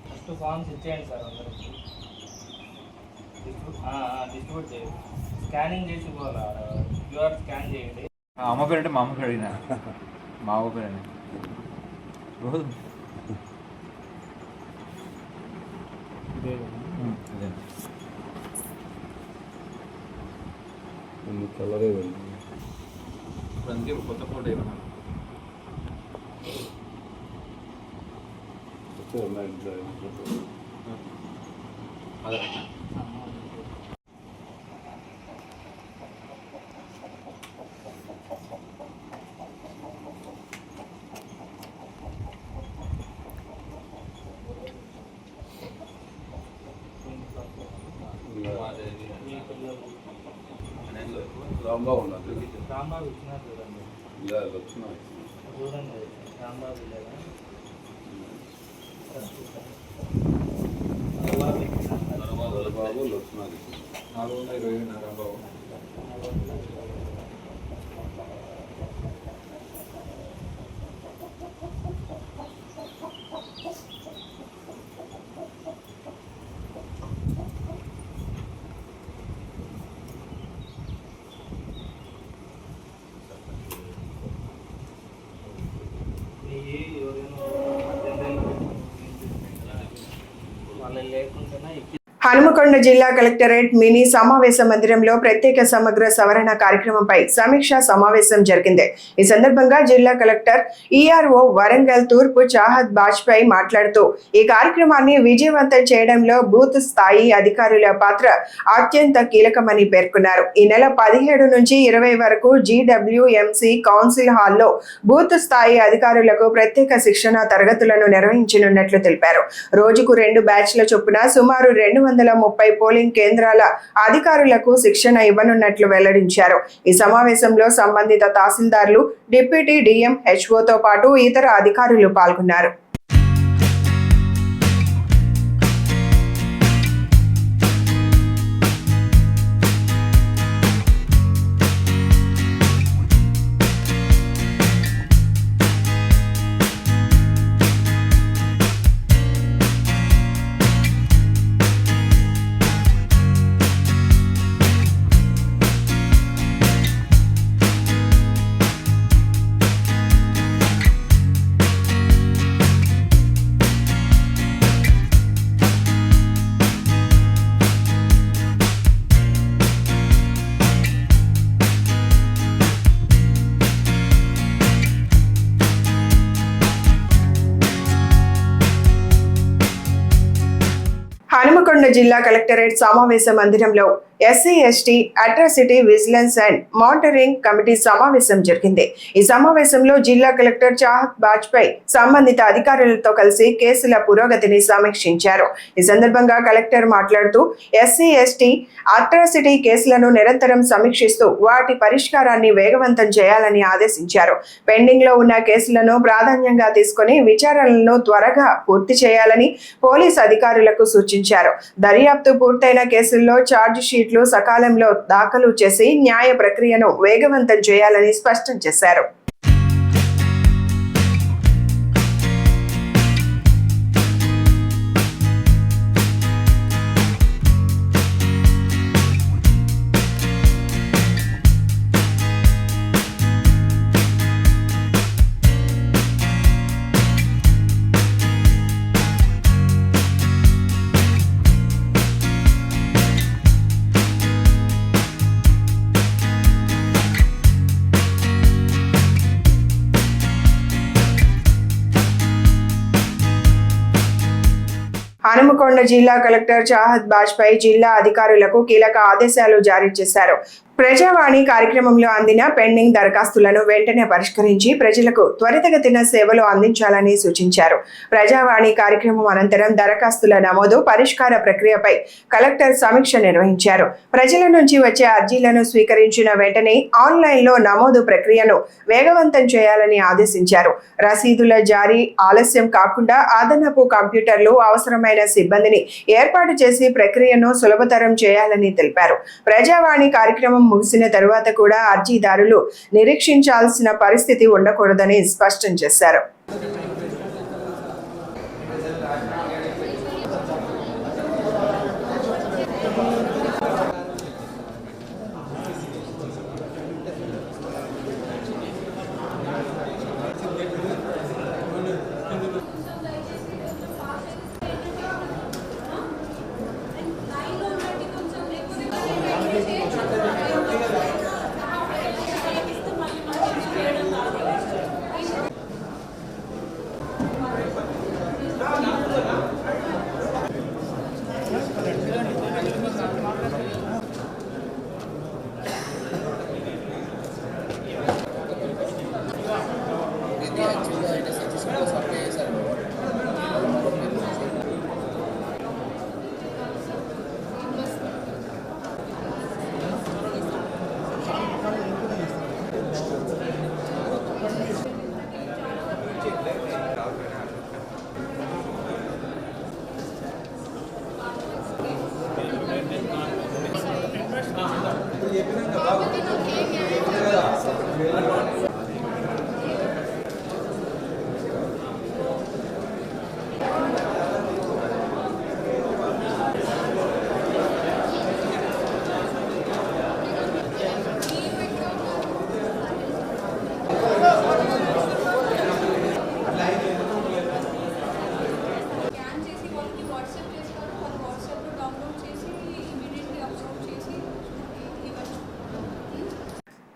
ఫస్ట్ ఫామ్స్ ఇచ్చేయండి సార్ అందరికి. డిస్ట్రిబ్యూట్ చేయండి, స్కానింగ్ చేసి పోవాలా, క్యూఆర్ స్కాన్ చేయండి. అమ్మ పేరు అంటే మా అమ్మ పేరు అడిగినా, మా అమ్మ పేరు అండి రోజు అందుకే కొత్త ఫోటో ఇవ్వను. అదే రాంబాబు ఉన్నారు, రాంబాబు ఇచ్చినారు చూడండి, చూడండి రాంబాబు లేదా బాబు లక్ష్మణ్ 420 రాంబాబు. వాళ్ళు లేకుంటే హనుమకొండ జిల్లా కలెక్టరేట్ మినీ సమావేశ మందిరంలో ప్రత్యేక సమగ్ర సవరణ కార్యక్రమంపై సమీక్షా సమావేశం జరిగింది. ఈ సందర్భంగా జిల్లా కలెక్టర్ ఈఆర్ఓ వరంగల్ తూర్పు చాహద్ బాజ్పేయి మాట్లాడుతూ ఈ కార్యక్రమాన్ని విజయవంతం చేయడంలో బూత్ స్థాయి అధికారుల పాత్ర అత్యంత కీలకమని పేర్కొన్నారు. ఈ నెల 17 నుంచి 20 వరకు GWMC కౌన్సిల్ హాల్లో బూత్ స్థాయి అధికారులకు ప్రత్యేక శిక్షణ తరగతులను నిర్వహించనున్నట్లు తెలిపారు. రోజుకు 2 బ్యాచ్ల చొప్పున సుమారు 230 పోలింగ్ కేంద్రాల అధికారులకు శిక్షణ ఇవ్వనున్నట్లు వెల్లడించారు. ఈ సమావేశంలో సంబంధిత తహసీల్దార్లు, డిప్యూటీ డిఎం, హెచ్ఓతో పాటు ఇతర అధికారులు పాల్గొన్నారు. హనుమకొండ జిల్లా కలెక్టరేట్ సమావేశ మందిరంలో SC/ST atrocity vigilance and monitoring committee సమావేశం జరిగింది. ఈ సమావేశంలో జిల్లా కలెక్టర్ చాహద్ బాజ్పేయి సంబంధిత అధికారులతో కలిసి కేసుల పురోగతిని సమీక్షించారు. ఈ సందర్భంగా కలెక్టర్ మాట్లాడుతూ SC/ST అట్రాసిటీ కేసులను నిరంతరం సమీక్షిస్తూ వాటి పరిష్కారాన్ని వేగవంతం చేయాలని ఆదేశించారు. పెండింగ్ లో ఉన్న కేసులను ప్రాధాన్యంగా తీసుకుని విచారణలను త్వరగా పూర్తి చేయాలని పోలీస్ అధికారులకు సూచించారు. దర్యాప్తు పూర్తయిన కేసుల్లో ఛార్జ్ షీట్లు సకాలంలో దాఖలు చేసి న్యాయ ప్రక్రియను వేగవంతం చేయాలని స్పష్టం చేశారు. హనుమకొండ జిల్లా కలెక్టర్ చాహద్ బాజ్పేయి జిల్లా అధికారులకు కీలక ఆదేశాలు జారీ చేశారు. ప్రజావాణి కార్యక్రమంలో అందిన పెండింగ్ దరఖాస్తులను వెంటనే పరిష్కరించి ప్రజలకు త్వరితగతిన సేవలు అందించాలని సూచించారు. ప్రజావాణి కార్యక్రమం అనంతరం దరఖాస్తుల నమోదు, పరిష్కార ప్రక్రియపై కలెక్టర్ సమీక్ష నిర్వహించారు. ప్రజల నుంచి వచ్చే అర్జీలను స్వీకరించిన వెంటనే ఆన్లైన్లో నమోదు ప్రక్రియను వేగవంతం చేయాలని ఆదేశించారు. రసీదుల జారీ ఆలస్యం కాకుండా అదనపు కంప్యూటర్లు, అవసరమైన సిబ్బందిని ఏర్పాటు చేసి ప్రక్రియను సులభతరం చేయాలని తెలిపారు. ప్రజావాణి కార్యక్రమం ముగిసిన తరువాత కూడా అర్జీదారులు నిరీక్షించాల్సిన పరిస్థితి ఉండకూడదని స్పష్టం చేశారు.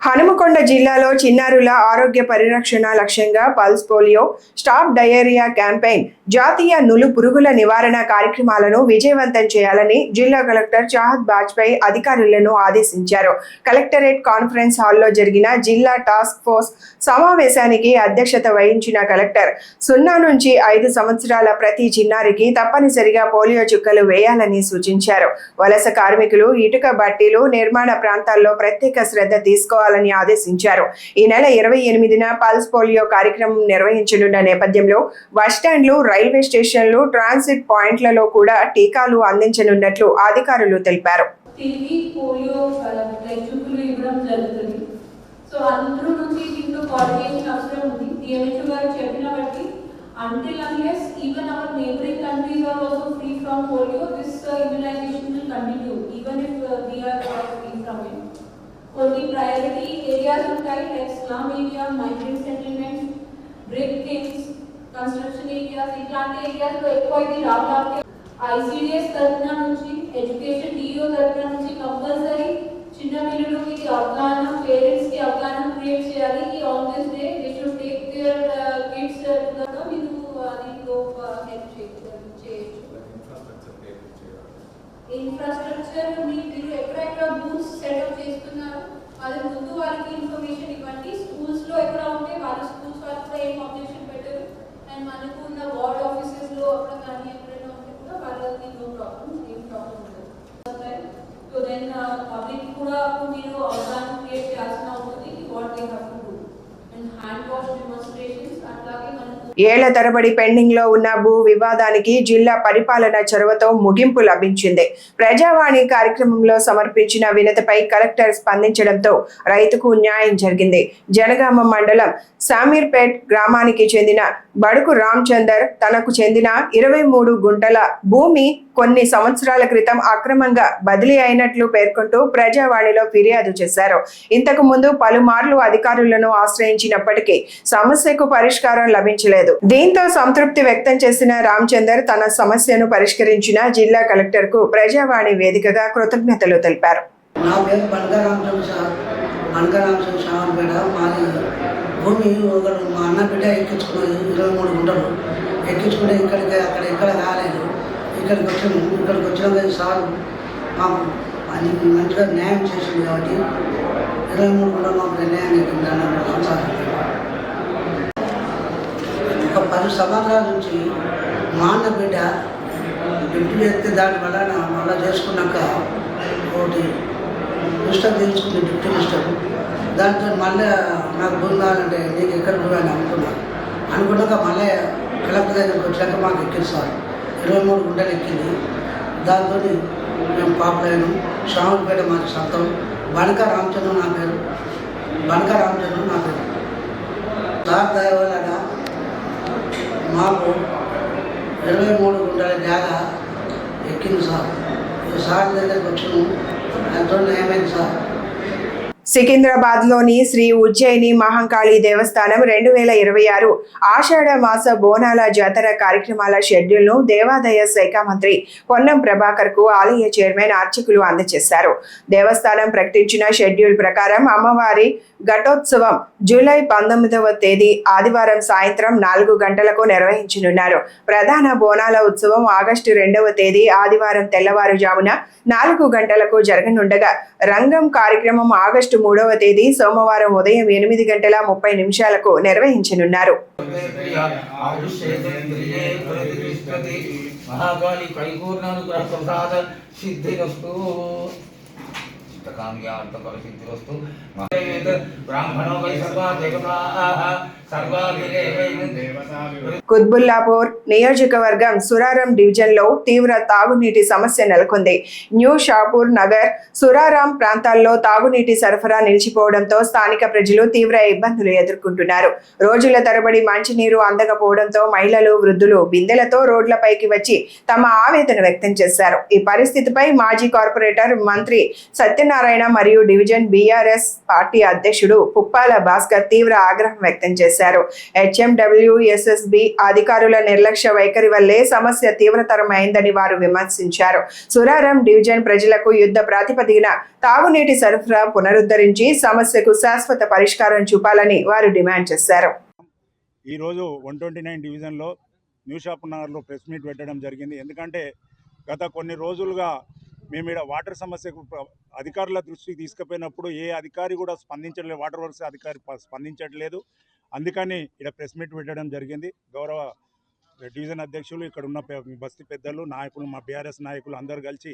హనుమకొండ జిల్లాలో చిన్నారుల ఆరోగ్య పరిరక్షణ లక్ష్యంగా pulse polio, stop diarrhoea campaign, జాతీయ నులు పురుగుల నివారణ కార్యక్రమాలను విజయవంతం చేయాలని జిల్లా కలెక్టర్ చాహద్ బాజ్పేయి అధికారులను ఆదేశించారు. కలెక్టరేట్ కాన్ఫరెన్స్ హాల్లో జరిగిన జిల్లా టాస్క్ ఫోర్స్ సమావేశానికి అధ్యక్షత వహించిన కలెక్టర్ 0 నుంచి 5 సంవత్సరాల ప్రతి చిన్నారికి తప్పనిసరిగా పోలియో చుక్కలు వేయాలని సూచించారు. వలస కార్మికులు, ఇటుక బట్టీలు, నిర్మాణ ప్రాంతాల్లో ప్రత్యేక శ్రద్ధ తీసుకోవాలని ఆదేశించారు. ఈ నెల 28న పల్స్ పోలియో కార్యక్రమం నిర్వహించనున్న నేపథ్యంలో బస్టాండ్లు, రైల్వే స్టేషన్లు, ట్రాన్సిట్ పాయింట్లలో కూడా టీకాలు అందించనున్నట్లు అధికారులు తెలిపారు. సో అందరూ నుంచి దీంట్లో కోఆర్డినేషన్ అవసరం ఉంది. డిఎంహెచ్ఓ గారు చెప్పిన బట్టి until unless even our neighboring countries are also free from polio, this immunization will continue even if we are free from it. Only priority areas ఉంటాయి like slum area, migrant settlements, brick kilns, construction areas. ఇట్లాంటి areas లో ఎక్కువ ఇది రావడానికి ICDS తరఫున నుంచి, education DO తరఫున నుంచి కంపల్సరీ చిన్న పిల్లలకి అవగాహన, పేరెంట్స్ కి అవగాహన క్రియేట్ చేయాలి. On this day they should take their kids together. మీరు దీంట్లో హెల్ప్ చేయొచ్చు. ఇన్ఫ్రాస్ట్రక్చర్ మీరు ఎక్కడెక్కడ బూత్స్ సెటప్ చేస్తున్నారు అది ముందు వాళ్ళకి ఇన్ఫర్మేషన్ ఇవ్వండి. స్కూల్స్ లో ఎక్కడ ఉంటే వాళ్ళ స్కూల్స్ వాళ్ళు కూడా ఏం ఆబ్జెక్షన్ పెట్టరు. అండ్ మనకు ఉన్న వార్డ్ ఆఫీసెస్ లో అక్కడ కానీ ఎక్కడైనా ఉంటే కూడా వాళ్ళకి నో ప్రాబ్లం, ఏం ప్రాబ్లం ఉండదు. సో దెన్ పబ్లిక్ కూడా మీరు అవగాహన క్రియేట్ చేయాల్సిన ఉంటుంది what they have to do. And hand wash demonstrations అట్లాగే మనకు ఏళ్ల తరబడి పెండింగ్ లో ఉన్న భూ వివాదానికి జిల్లా పరిపాలన చొరవతో ముగింపు లభించింది. ప్రజావాణి కార్యక్రమంలో సమర్పించిన వినతిపై కలెక్టర్ స్పందించడంతో రైతుకు న్యాయం జరిగింది. జనగామ మండలం సామీర్పేట్ గ్రామానికి చెందిన బడుకు రామచందర్ తనకు చెందిన 23 గుంటల భూమి కొన్ని సంవత్సరాల క్రితం అక్రమంగా బదిలీ అయినట్లు పేర్కొంటూ ప్రజావాణిలో ఫిర్యాదు చేశారు. ఇంతకు ముందు పలుమార్లు అధికారులను ఆశ్రయించినప్పటికీ సమస్యకు పరిష్కారం లభించలేదు. దీంతో సంతృప్తి వ్యక్తం చేసిన రామచందర్ తన సమస్యను పరిష్కరించిన జిల్లా కలెక్టర్ కు ప్రజావాణి వేదికగా కృతజ్ఞతలు తెలిపారు. నా పేరు బండరామచంద్ర సార్. బండరామచంద్ర సార్ బిడ్డ మాది భూమి ఒకరు మా అన్న బిడ్డ ఎక్కించుకున్నది 23 గుంటలు ఎక్కించుకుంటే ఇక్కడ కాలేదు. ఇక్కడికి వచ్చినాక సార్ మాకు అది మంచిగా న్యాయం చేసింది కాబట్టి 23 గుంటలు మాకు న్యాయం ఎక్కిందని ఒక 10 సంవత్సరాల నుంచి మా అన్న బిడ్డ డిప్యూటీ ఎత్తే దాని వల్ల మళ్ళీ చేసుకున్నాక ఒకటి మిస్టర్ తెలుసుకుంది డిప్యూటీ మిస్టర్. దాంతో మళ్ళీ నాకు భూమి కావాలంటే నీకు ఎక్కడ భూమి అని అనుకున్నాక మళ్ళీ కలెక్టర్ దగ్గరికి వచ్చాక మాకు ఎక్కిస్తారు. 23 గుంటలు ఎక్కింది. దాంతో మేము పాపలైన శ్రావణపేట మాకు సొంతం. బణక రామచంద్ర నా పేరు. సార్ దయ వలన మాకు 23 గుంటల జాగా ఎక్కింది సార్. ఈ సార్ దగ్గరికి వచ్చినాము, ఎంతో న్యాయమైంది సార్. సికింద్రాబాద్ లోని శ్రీ ఉజ్జయిని మహంకాళి దేవస్థానం 2026 ఆషాఢ మాస బోనాల జాతర కార్యక్రమాల షెడ్యూల్ ను దేవాదాయ శాఖ మంత్రి పొన్నం ప్రభాకర్ కు ఆలయ చైర్మన్ అర్చకులు అందజేశారు. దేవస్థానం ప్రకటించిన షెడ్యూల్ ప్రకారం అమ్మవారి ఘటోత్సవం జూలై 19వ తేదీ ఆదివారం సాయంత్రం 4 గంటలకు నిర్వహించనున్నారు. ప్రధాన బోనాల ఉత్సవం ఆగస్టు 2వ తేదీ ఆదివారం తెల్లవారుజామున 4 గంటలకు జరగనుండగా రంగం కార్యక్రమం ఆగస్టు 3వ తేదీ సోమవారం ఉదయం 8:30 నిర్వహించనున్నారు. కుత్బుల్లాపూర్ నియోజకవర్గం సురారం డివిజన్ లో తీవ్ర తాగునీటి సమస్య నెలకొంది. న్యూ షాపూర్ నగర్, సురారాం ప్రాంతాల్లో తాగునీటి సరఫరా నిలిచిపోవడంతో స్థానిక ప్రజలు తీవ్ర ఇబ్బందులు ఎదుర్కొంటున్నారు. రోజుల తరబడి మంచినీరు అందకపోవడంతో మహిళలు, వృద్ధులు బిందెలతో రోడ్లపైకి వచ్చి తమ ఆవేదన వ్యక్తం చేశారు. ఈ పరిస్థితిపై మాజీ కార్పొరేటర్ మంత్రి సత్యనారాయణ మరియు డివిజన్ బీఆర్ఎస్ పార్టీ అధ్యక్షుడు పుప్పాల భాస్కర్ తీవ్ర ఆగ్రహం వ్యక్తం చేశారు. HMWSSB అధికారుల నిర్లక్ష్య వైఖరి వల్లే సమస్య తీవ్రతరమైందని వారు విమర్శించారు. సురారం డివిజన్ ప్రజలకు యుద్ధ ప్రాతిపదికన తాగునీటి సరఫరా పునరుద్ధరించి సమస్యకు శాశ్వత పరిష్కారం చూపాలని వారు డిమాండ్ చేశారు. ఈరోజు 129 డివిజన్లో న్యూ షాపూర్ నగర్లో ప్రెస్ మీట్ పెట్టడం జరిగింది. ఎందుకంటే గత కొన్ని రోజులుగా మేము ఇక్కడ వాటర్ సమస్యకు అధికారుల దృష్టికి తీసుకుపోయినప్పుడు ఏ అధికారి కూడా స్పందించట్లేదు, వాటర్ వర్క్స్ అధికారి స్పందించట్లేదు. అందుకని ఇక్కడ ప్రెస్ మీట్ పెట్టడం జరిగింది. గౌరవ డివిజన్ అధ్యక్షులు, ఇక్కడ ఉన్న బస్తీ పెద్దలు, నాయకులు, మా బీఆర్ఎస్ నాయకులు అందరూ కలిసి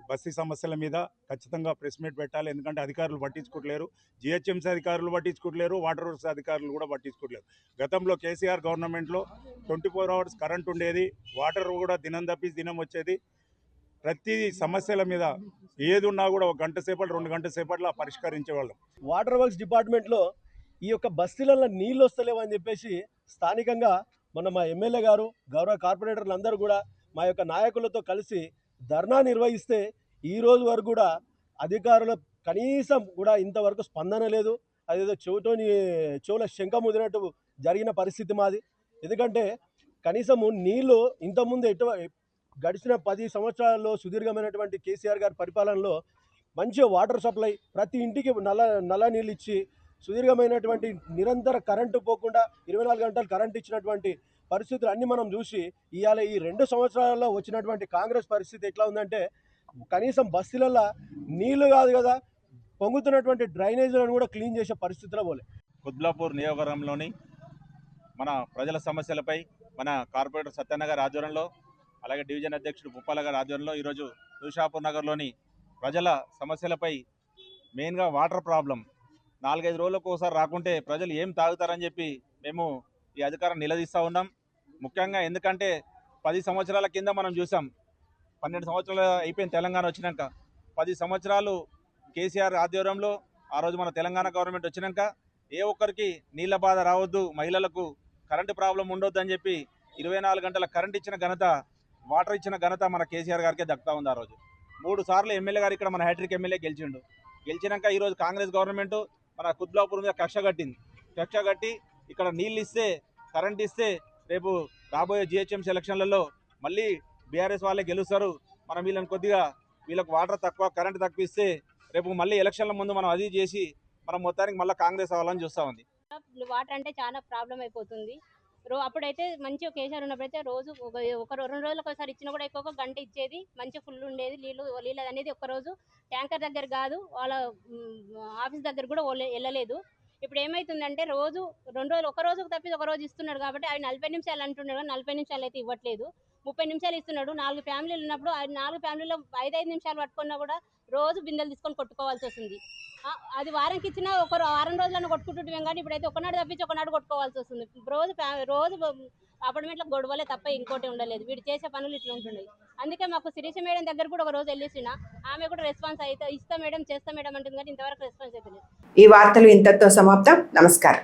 బస్తీ సమస్యల మీద ఖచ్చితంగా ప్రెస్ మీట్ పెట్టాలి. ఎందుకంటే అధికారులు పట్టించుకోవట్లేరు, GHMC అధికారులు పట్టించుకోవట్లేరు, వాటర్ వర్క్స్ అధికారులు కూడా పట్టించుకోవట్లేరు. గతంలో కేసీఆర్ గవర్నమెంట్లో 24 hours కరెంట్ ఉండేది, వాటర్ కూడా దినం తప్పించి దినం వచ్చేది. ప్రతి సమస్యల మీద ఏది ఉన్నా కూడా 1 గంట సేపటి 2 గంటల సేపట్లో పరిష్కరించేవాళ్ళం. వాటర్ వర్క్స్ డిపార్ట్మెంట్లో ఈ యొక్క బస్తీలలో నీళ్ళు వస్తలేవని చెప్పేసి స్థానికంగా మా ఎమ్మెల్యే గారు, గౌరవ కార్పొరేటర్లు అందరూ కూడా మా యొక్క నాయకులతో కలిసి ధర్నా నిర్వహిస్తే ఈ రోజు వరకు కూడా అధికారుల కనీసం కూడా ఇంతవరకు స్పందన లేదు. అదేదో చెవుల శంఖ ముదినట్టు జరిగిన పరిస్థితి మాది. ఎందుకంటే కనీసము నీళ్లు ఇంతకుముందు గడిచిన 10 సంవత్సరాల్లో సుదీర్ఘమైనటువంటి కేసీఆర్ గారి పరిపాలనలో మంచిగా వాటర్ సప్లై ప్రతి ఇంటికి నల్ల నీళ్ళు ఇచ్చి సుదీర్ఘమైనటువంటి నిరంతర కరెంటు పోకుండా 24 గంటలు కరెంటు ఇచ్చినటువంటి పరిస్థితులు అన్నీ మనం చూసి ఇవాళ ఈ 2 సంవత్సరాలలో వచ్చినటువంటి కాంగ్రెస్ పరిస్థితి ఎట్లా ఉందంటే కనీసం బస్తీలలో నీళ్లు కాదు కదా, పొంగుతున్నటువంటి డ్రైనేజీలను కూడా క్లీన్ చేసే పరిస్థితిలో పోలే. కుత్బుల్లాపూర్ నియోజకవర్గంలోని మన ప్రజల సమస్యలపై మన కార్పొరేటర్ సత్యన్న గారి ఆధ్వర్యంలో, అలాగే డివిజన్ అధ్యక్షుడు పుప్పాల గారి ఆధ్వర్యంలో ఈరోజు న్యూ షాపూర్ నగర్లోని ప్రజల సమస్యలపై మెయిన్గా వాటర్ ప్రాబ్లం 4-5 రోజులకు ఒకసారి రాకుంటే ప్రజలు ఏం తాగుతారని చెప్పి మేము ఈ అధికారం నిలదీస్తూ ఉన్నాం. ముఖ్యంగా ఎందుకంటే 10 సంవత్సరాల కింద మనం చూసాం, 12 సంవత్సరాలు అయిపోయింది తెలంగాణ వచ్చినాక. 10 సంవత్సరాలు కేసీఆర్ ఆధ్వర్యంలో ఆ రోజు మన తెలంగాణ గవర్నమెంట్ వచ్చినాక ఏ ఒక్కరికి నీళ్ళ బాధ రావద్దు, మహిళలకు కరెంటు ప్రాబ్లం ఉండొద్దు అని చెప్పి 24 గంటల కరెంట్ ఇచ్చిన ఘనత, వాటర్ ఇచ్చిన ఘనత మన కేసీఆర్ గారికే దక్కుతా ఉంది. ఆ రోజు 3 సార్లు ఎమ్మెల్యే గారు ఇక్కడ మన హ్యాట్రిక్ ఎమ్మెల్యే గెలిచినాక ఈరోజు కాంగ్రెస్ గవర్నమెంట్ మన కుత్బుల్లాపూర్ మీద కక్ష కట్టి ఇక్కడ నీళ్ళు ఇస్తే, కరెంట్ ఇస్తే రేపు రాబోయే GHMC ఎలక్షన్లలో మళ్ళీ బీఆర్ఎస్ వాళ్ళే గెలుస్తారు. మనం వీళ్ళకు వాటర్ తక్కువ, కరెంట్ తక్కువ ఇస్తే రేపు మళ్ళీ ఎలక్షన్ల ముందు మనం అది చేసి మనం మొత్తానికి మళ్ళీ కాంగ్రెస్ అవ్వాలని చూస్తూ ఉంది. వాటర్ అంటే చాలా ప్రాబ్లం అయిపోతుంది. అప్పుడైతే మంచిగా కేసీఆర్ ఉన్నప్పుడైతే రోజు ఒక 2 రోజులకు ఒకసారి ఇచ్చినా కూడా ఎక్కువ గంట ఇచ్చేది, మంచిగా ఫుల్ ఉండేది. నీళ్ళు అనేది ఒక్కరోజు ట్యాంకర్ దగ్గర కాదు, వాళ్ళ ఆఫీస్ దగ్గర కూడా వెళ్ళలేదు. ఇప్పుడు ఏమవుతుందంటే రోజు 2 రోజులు, ఒక రోజుకు తప్పి ఒక రోజు ఇస్తున్నాడు కాబట్టి అవి 40 నిమిషాలు అంటున్నాడు, 40 నిమిషాలు అయితే ఇవ్వట్లేదు. 30 నిమిషాలు ఇస్తున్నాడు. 4 ఫ్యామిలీలు ఉన్నప్పుడు ఆ 4 ఫ్యామిలీలో 5 నిమిషాలు పట్టుకున్నా కూడా రోజు బిందెలు తీసుకొని కొట్టుకోవాల్సి వస్తుంది. అది వారానికి ఇచ్చినా ఒక వారం రోజులను కొట్టుకుంటుంటాం, కానీ ఇప్పుడైతే ఒకనాడు తప్పించి ఒకనాడు కొట్టుకోవాల్సి వస్తుంది. రోజు అపార్ట్మెంట్లో గొడవలే తప్ప ఇంకోటి ఉండలేదు. వీడు చేసే పనులు ఇట్లా ఉంటున్నాయి. అందుకే మాకు శిరీష మేడం దగ్గర కూడా ఒక రోజు వెళ్ళేసిన ఆమె కూడా రెస్పాన్స్ అయితే ఇస్తా మేడం, చేస్తా మేడం అంటుంది, కానీ ఇంతవరకు రెస్పాన్స్ అయితే లేదు. ఈ వార్తలు ఇంతటితో సమాప్తం. నమస్కారం.